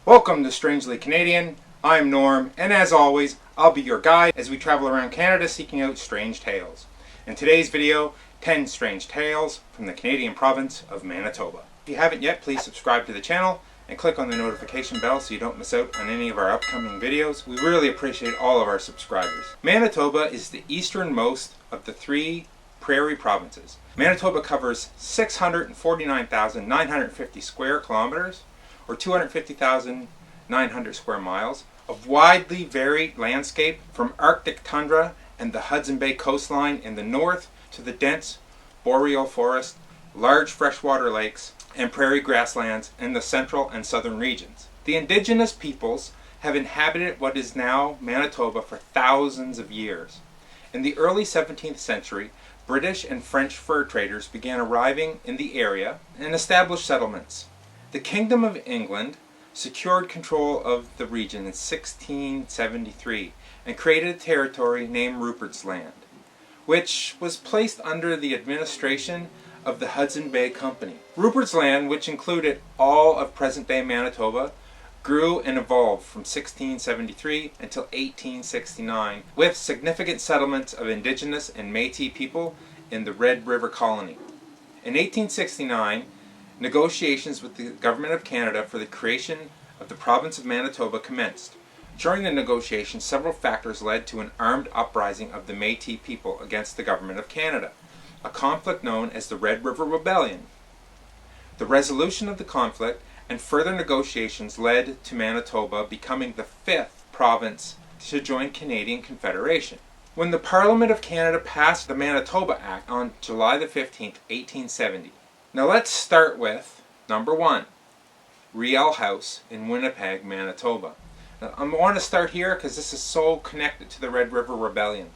Welcome to Strangely Canadian. I'm Norm, and as always, I'll be your guide as we travel around Canada seeking out strange tales. In today's video, 10 strange tales from the Canadian province of Manitoba. If you haven't yet, please subscribe to the channel and click on the notification bell so you don't miss out on any of our upcoming videos. We really appreciate all of our subscribers. Manitoba is the easternmost of the three prairie provinces. Manitoba covers 649,950 square kilometers, or 250,900 square miles, of widely varied landscape from Arctic tundra and the Hudson Bay coastline in the north to the dense boreal forest, large freshwater lakes, and prairie grasslands in the central and southern regions. The indigenous peoples have inhabited what is now Manitoba for thousands of years. In the early 17th century, British and French fur traders began arriving in the area and established settlements. The Kingdom of England secured control of the region in 1673 and created a territory named Rupert's Land, which was placed under the administration of the Hudson Bay Company. Rupert's Land, which included all of present-day Manitoba, grew and evolved from 1673 until 1869, with significant settlements of Indigenous and Métis people in the Red River Colony. In 1869, negotiations with the Government of Canada for the creation of the province of Manitoba commenced. During the negotiations, several factors led to an armed uprising of the Métis people against the Government of Canada, a conflict known as the Red River Rebellion. The resolution of the conflict and further negotiations led to Manitoba becoming the fifth province to join Canadian Confederation. When the Parliament of Canada passed the Manitoba Act on July the 15th, 1870. Now let's start with number 1, Riel House in Winnipeg, Manitoba. Now, I want to start here because this is so connected to the Red River Rebellion.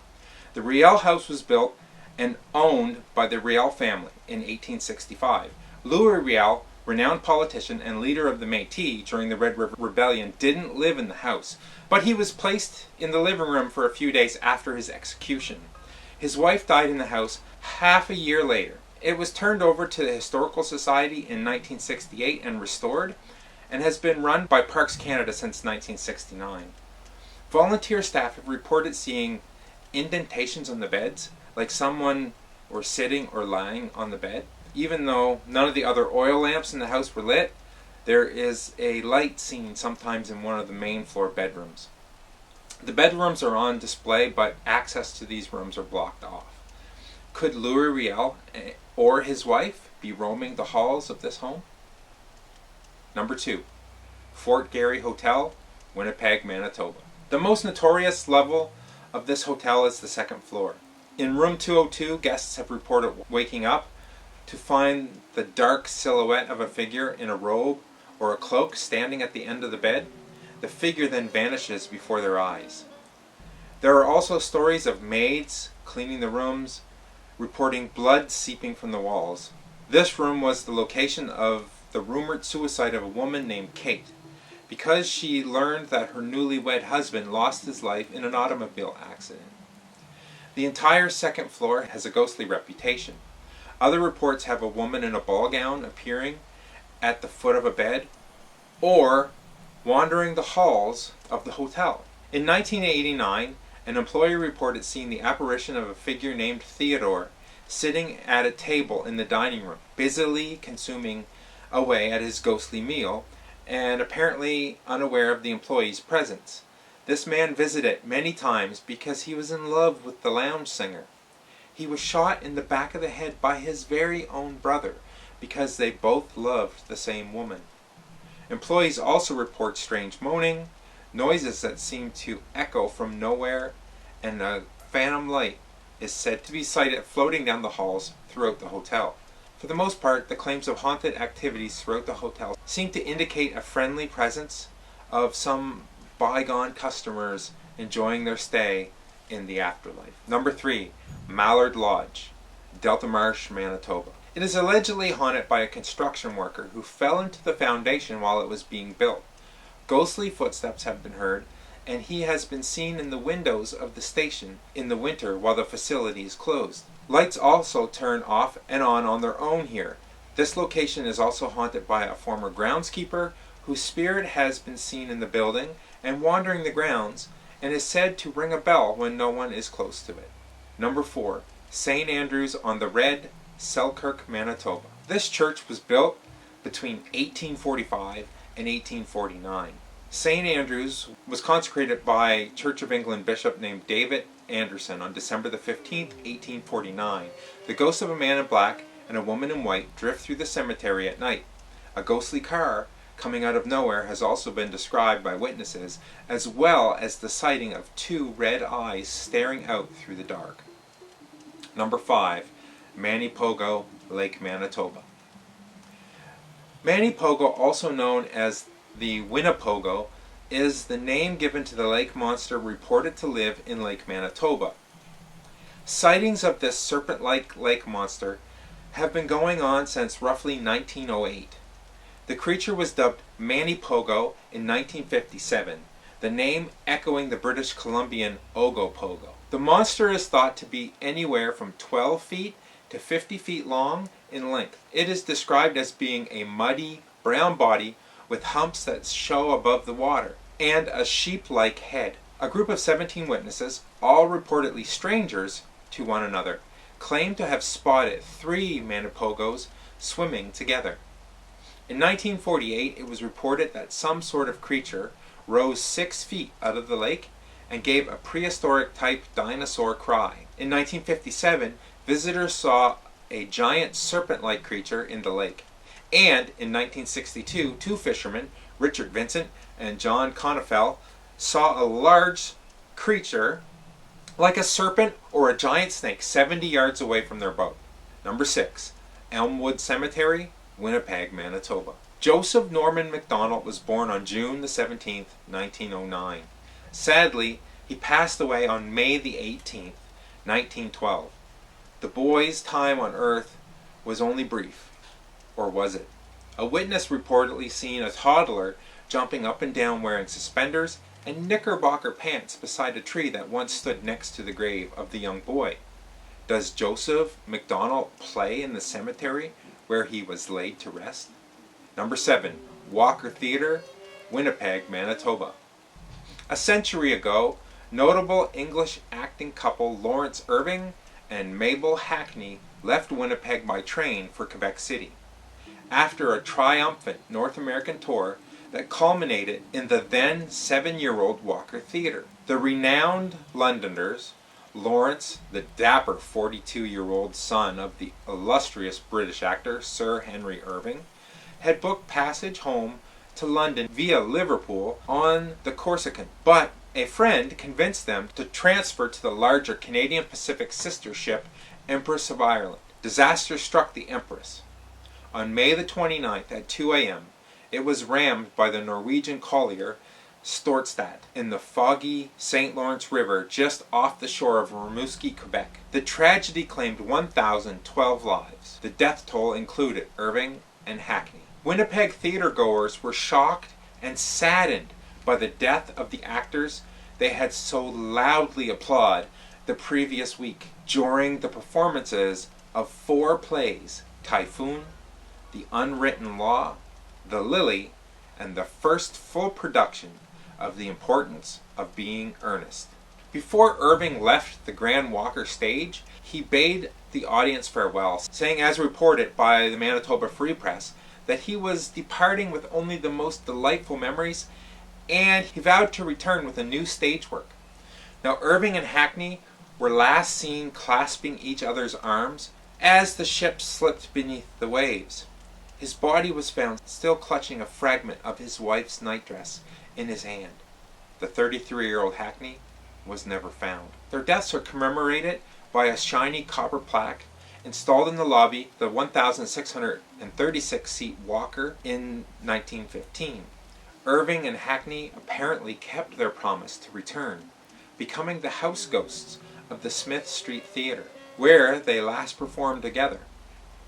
The Riel House was built and owned by the Riel family in 1865. Louis Riel, renowned politician and leader of the Métis during the Red River Rebellion, didn't live in the house, but he was placed in the living room for a few days after his execution. His wife died in the house half a year later. It was turned over to the Historical Society in 1968 and restored, and has been run by Parks Canada since 1969. Volunteer staff have reported seeing indentations on the beds, like someone were sitting or lying on the bed. Even though none of the other oil lamps in the house were lit, there is a light seen sometimes in one of the main floor bedrooms. The bedrooms are on display, but access to these rooms are blocked off. Could Louis Riel or his wife be roaming the halls of this home? Number 2, Fort Garry Hotel, Winnipeg, Manitoba. The most notorious level of this hotel is the second floor. In room 202, guests have reported waking up to find the dark silhouette of a figure in a robe or a cloak standing at the end of the bed. The figure then vanishes before their eyes. There are also stories of maids cleaning the rooms, reporting blood seeping from the walls. This room was the location of the rumored suicide of a woman named Kate, because she learned that her newlywed husband lost his life in an automobile accident. The entire second floor has a ghostly reputation. Other reports have a woman in a ball gown appearing at the foot of a bed or wandering the halls of the hotel. In 1989, an employee reported seeing the apparition of a figure named Theodore sitting at a table in the dining room, busily consuming away at his ghostly meal and apparently unaware of the employee's presence. This man visited many times because he was in love with the lounge singer. He was shot in the back of the head by his very own brother because they both loved the same woman. Employees also report strange moaning, noises that seem to echo from nowhere, and a phantom light is said to be sighted floating down the halls throughout the hotel. For the most part, the claims of haunted activities throughout the hotel seem to indicate a friendly presence of some bygone customers enjoying their stay in the afterlife. Number 3, Mallard Lodge, Delta Marsh, Manitoba. It is allegedly haunted by a construction worker who fell into the foundation while it was being built. Ghostly footsteps have been heard, and he has been seen in the windows of the station in the winter while the facility is closed. Lights also turn off and on their own here. This location is also haunted by a former groundskeeper whose spirit has been seen in the building and wandering the grounds, and is said to ring a bell when no one is close to it. Number 4. St. Andrew's on the Red, Selkirk, Manitoba. This church was built between 1845 and 1849. St. Andrew's was consecrated by Church of England bishop named David Anderson on December the 15th, 1849. The ghosts of a man in black and a woman in white drift through the cemetery at night. A ghostly car coming out of nowhere has also been described by witnesses, as well as the sighting of 2 red eyes staring out through the dark. Number 5. Manipogo, Lake Manitoba. Manipogo, also known as the Winnipogo, is the name given to the lake monster reported to live in Lake Manitoba. Sightings of this serpent-like lake monster have been going on since roughly 1908. The creature was dubbed Manipogo in 1957, the name echoing the British Columbian Ogopogo. The monster is thought to be anywhere from 12 feet to 50 feet long in length. It is described as being a muddy, brown body with humps that show above the water, and a sheep-like head. A group of 17 witnesses, all reportedly strangers to one another, claim to have spotted 3 Manipogos swimming together. In 1948, it was reported that some sort of creature rose 6 feet out of the lake and gave a prehistoric-type dinosaur cry. In 1957, visitors saw a giant serpent-like creature in the lake. And in 1962, 2 fishermen, Richard Vincent and John Conifel, saw a large creature like a serpent or a giant snake 70 yards away from their boat. Number 6. Elmwood Cemetery, Winnipeg, Manitoba. Joseph Norman MacDonald was born on June the 17th, 1909. Sadly, he passed away on May the 18th, 1912. The boy's time on earth was only brief. Or was it? A witness reportedly seen a toddler jumping up and down wearing suspenders and knickerbocker pants beside a tree that once stood next to the grave of the young boy. Does Joseph MacDonald play in the cemetery where he was laid to rest? Number 7. Walker Theatre, Winnipeg, Manitoba. A century ago, notable English acting couple Lawrence Irving and Mabel Hackney left Winnipeg by train for Quebec City, after a triumphant North American tour that culminated in the then 7-year-old Walker Theatre. The renowned Londoners, Lawrence, the dapper 42-year-old son of the illustrious British actor Sir Henry Irving, had booked passage home to London via Liverpool on the Corsican, but a friend convinced them to transfer to the larger Canadian Pacific sister ship Empress of Ireland. Disaster struck the Empress. On May the 29th at 2 a.m., it was rammed by the Norwegian collier Storstad in the foggy St. Lawrence River just off the shore of Rimouski, Quebec. The tragedy claimed 1,012 lives. The death toll included Irving and Hackney. Winnipeg theatergoers were shocked and saddened by the death of the actors they had so loudly applauded the previous week during the performances of 4 plays: Typhoon, The Unwritten Law, The Lily, and the first full production of The Importance of Being Earnest. Before Irving left the Grand Walker stage, he bade the audience farewell, saying, as reported by the Manitoba Free Press, that he was departing with only the most delightful memories, and he vowed to return with a new stage work. Now, Irving and Hackney were last seen clasping each other's arms as the ship slipped beneath the waves. His body was found still clutching a fragment of his wife's nightdress in his hand. The 33-year-old Hackney was never found. Their deaths are commemorated by a shiny copper plaque installed in the lobby, the 1,636-seat Walker, in 1915. Irving and Hackney apparently kept their promise to return, becoming the house ghosts of the Smith Street Theatre, where they last performed together.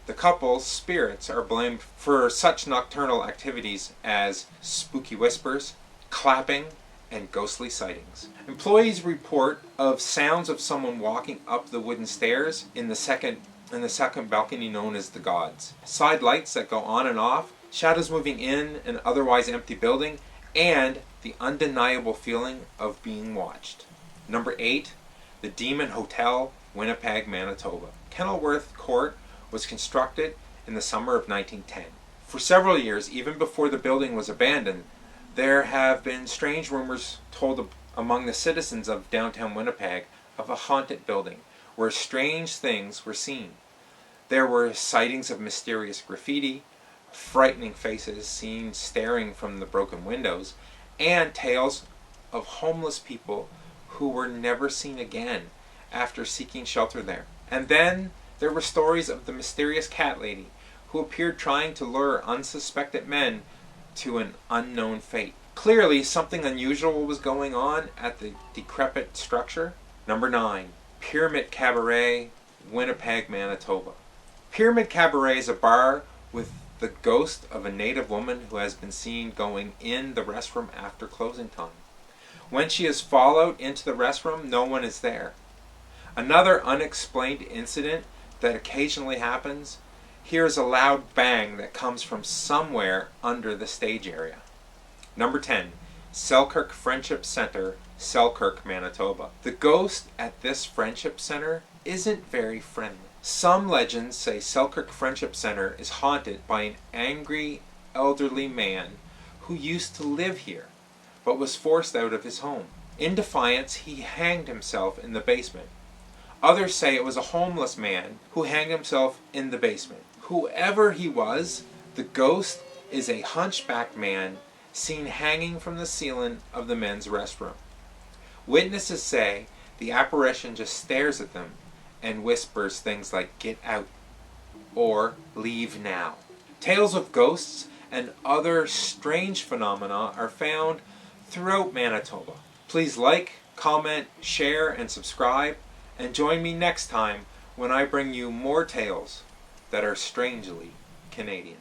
The couple's spirits are blamed for such nocturnal activities as spooky whispers, clapping, and ghostly sightings. Employees report of sounds of someone walking up the wooden stairs in the second and the second balcony known as the Gods. Side lights that go on and off, shadows moving in an otherwise empty building, and the undeniable feeling of being watched. Number 8, the Demon Hotel, Winnipeg, Manitoba. Kenilworth Court was constructed in the summer of 1910. For several years, even before the building was abandoned, there have been strange rumors told among the citizens of downtown Winnipeg of a haunted building where strange things were seen. There were sightings of mysterious graffiti, frightening faces seen staring from the broken windows, and tales of homeless people who were never seen again after seeking shelter there. And then there were stories of the mysterious cat lady who appeared trying to lure unsuspected men to an unknown fate. Clearly, something unusual was going on at the decrepit structure. Number 9, Pyramid Cabaret, Winnipeg, Manitoba. Pyramid Cabaret is a bar with the ghost of a native woman who has been seen going in the restroom after closing time. When she is followed into the restroom, no one is there. Another unexplained incident that occasionally happens, here's a loud bang that comes from somewhere under the stage area. Number 10, Selkirk Friendship Center, Selkirk, Manitoba. The ghost at this friendship center isn't very friendly. Some legends say Selkirk Friendship Center is haunted by an angry elderly man who used to live here, but was forced out of his home. In defiance, he hanged himself in the basement. Others say it was a homeless man who hanged himself in the basement. Whoever he was, the ghost is a hunchbacked man seen hanging from the ceiling of the men's restroom. Witnesses say the apparition just stares at them and whispers things like "get out" or "leave now." Tales of ghosts and other strange phenomena are found throughout Manitoba. Please like, comment, share, and subscribe, and join me next time when I bring you more tales that are strangely Canadian.